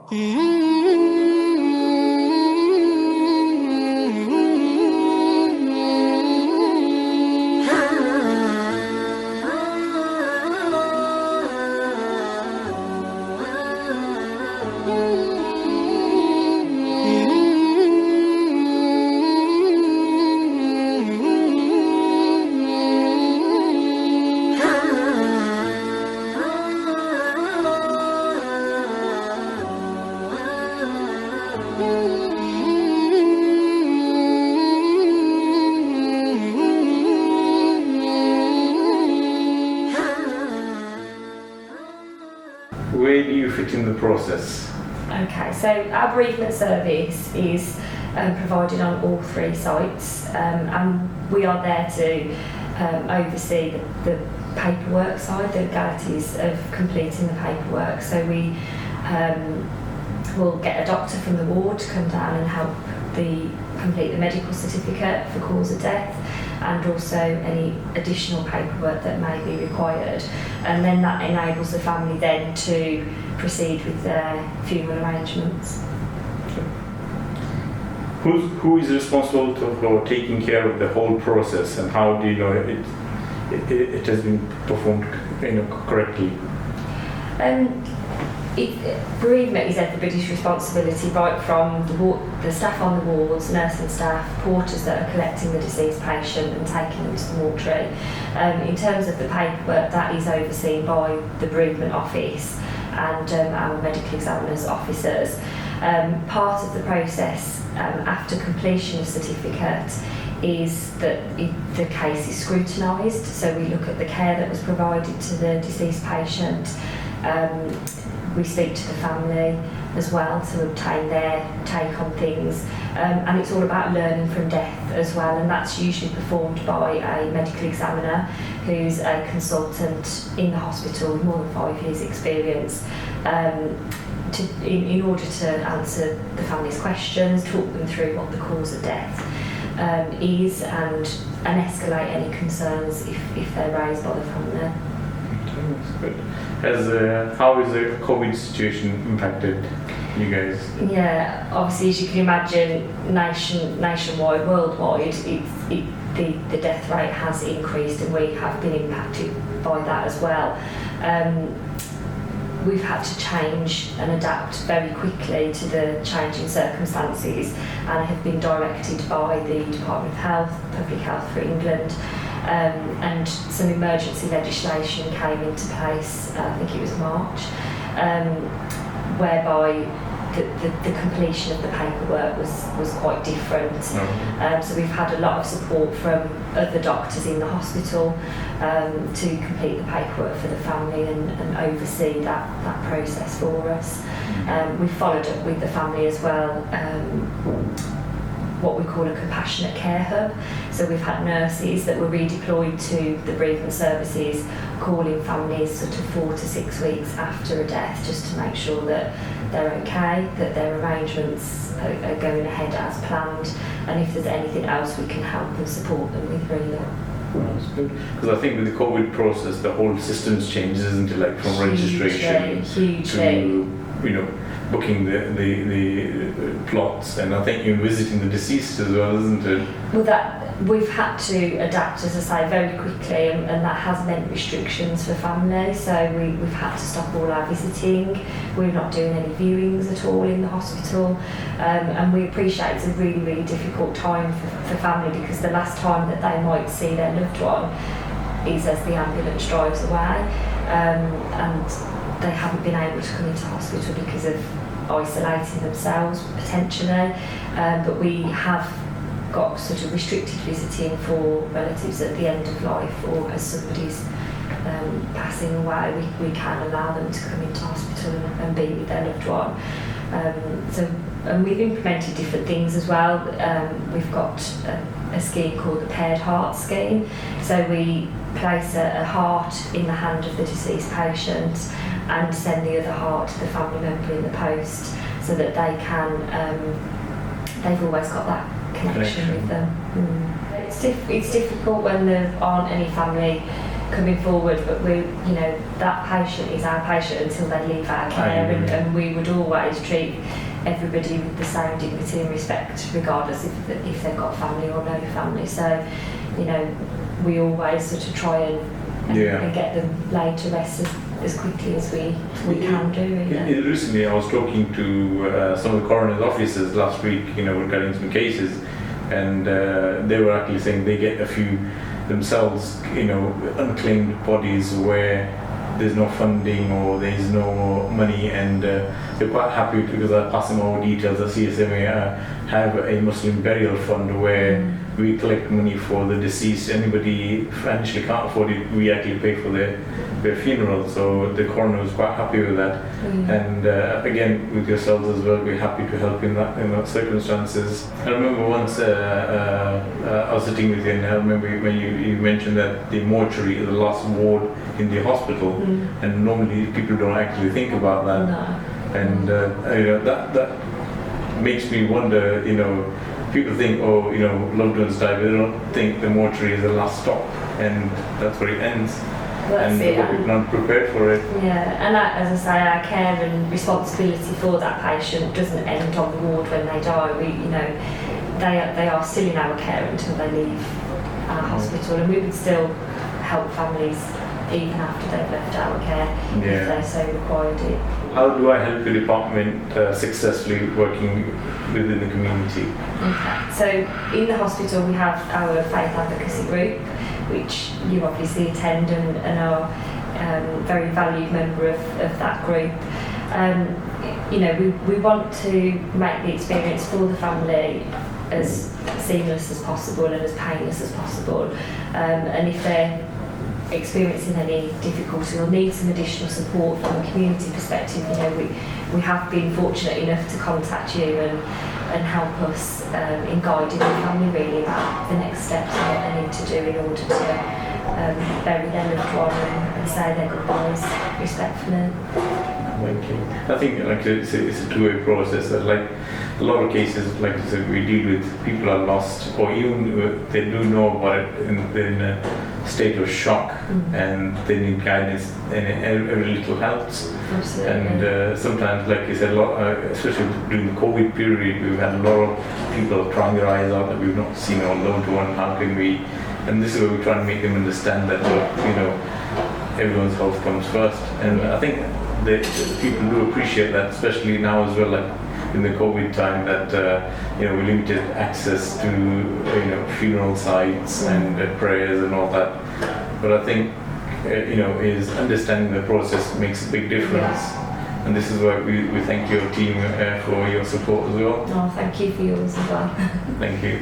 Where do you fit in the process? Okay, so our bereavement service is provided on all 3 sites, and we are there to oversee the paperwork side, the legalities of completing the paperwork. So we will get a doctor from the ward to come down and help complete the medical certificate for cause of death, and also any additional paperwork that may be required, and then that enables the family then to proceed with their funeral arrangements. Who is responsible for taking care of the whole process, and how do you know it has been performed correctly? Bereavement is everybody's responsibility, right from the staff on the wards, nursing staff, porters that are collecting the deceased patient and taking them to the mortuary. In terms of the paperwork, that is overseen by the bereavement office and our medical examiners officers. Part of the process after completion of certificate is that the case is scrutinised, so we look at the care that was provided to the deceased patient. We speak to the family as well to obtain their take on things, and it's all about learning from death as well, and that's usually performed by a medical examiner who's a consultant in the hospital with more than 5 years experience, in order to answer the family's questions, talk them through what the cause of death is, and escalate any concerns if they're raised by the family. That's good. How is the COVID situation impacted you guys? Yeah, obviously, as you can imagine, nationwide, worldwide, the death rate has increased, and we have been impacted by that as well. We've had to change and adapt very quickly to the changing circumstances, and have been directed by the Department of Health, Public Health for England, and some emergency legislation came into place, I think it was March, whereby the completion of the paperwork was quite different. So we've had a lot of support from other doctors in the hospital to complete the paperwork for the family and oversee that process for us. We've followed up with the family as well, what we call a compassionate care hub. So we've had nurses that were redeployed to the bereavement services, calling families sort of 4 to 6 weeks after a death, just to make sure that they're okay, that their arrangements are going ahead as planned, and if there's anything else we can help and support them with, really. That's good, because I think with the COVID process, the whole system's changed, isn't it? Like from registration to booking the plots, and I think you're visiting the deceased as well, isn't it? Well, that we've had to adapt, as I say, very quickly, and that has meant restrictions for family. So we've had to stop all our visiting. We're not doing any viewings at all in the hospital, and we appreciate it's a really, really difficult time for family, because the last time that they might see their loved one is as the ambulance drives away, and they haven't been able to come into hospital because of isolating themselves potentially, but we have got sort of restricted visiting for relatives at the end of life, or as somebody's passing away, we can allow them to come into hospital and be with their loved one. And we've implemented different things as well. We've got a scheme called the Paired Heart Scheme. So we place a heart in the hand of the deceased patient and send the other heart to the family member in the post, so that they can, they've always got that connection with them. It's difficult when there aren't any family coming forward, but that patient is our patient until they leave our care, and we would always treat everybody with the same dignity and respect, regardless if they've got family or no family. So, we always sort of try and get them laid to rest as quickly as we can do. Recently, I was talking to some of the coroner's officers last week, regarding some cases, and they were actually saying they get a few themselves, unclaimed bodies where there's no funding or there's no money, and they're quite happy because I pass them all details. The CSMA have a Muslim burial fund where we collect money for the deceased. Anybody financially can't afford it, we actually pay for their funeral. So the coroner was quite happy with that. And again, with yourselves as well, we're happy to help in those circumstances. I remember once I was sitting with you, and I remember when you mentioned that the mortuary is the last ward in the hospital, and normally people don't actually think about that. No. And that makes me wonder, people think, loved ones die, but they don't think the mortuary is the last stop, and that's where it ends. That's it. We're not prepared for it. Yeah, and as I say, our care and responsibility for that patient doesn't end on the ward when they die. They are still in our care until they leave our hospital, and we would still help families even after they've left our care if they so required it. How do I help the department successfully working within the community? Okay, so in the hospital we have our faith advocacy group, which you obviously attend and are a very valued member of that group. We want to make the experience for the family as seamless as possible and as painless as possible. And if they're experiencing any difficulty or need some additional support from a community perspective, we have been fortunate enough to contact you and help us in guiding the family really about the next steps and what they need to do in order to bury their loved one and say their goodbyes respectfully. Thank you. I think it's a two-way process. Like a lot of cases, like I said, we deal with people are lost, or even they do know about it and they're in a state of shock, and they need guidance, and every little helps. Absolutely. And sometimes, like you said, especially during the COVID period, we've had a lot of people crying their eyes out that we've not seen our loved one. How can we? And this is where we try to make them understand that everyone's health comes first. And I think the people do appreciate that, especially now as well, like in the COVID time, that we limited access to funeral sites and prayers and all that. But I think is understanding the process makes a big difference. And this is why we thank your team for your support as well. Oh, thank you for yours as well. Thank you.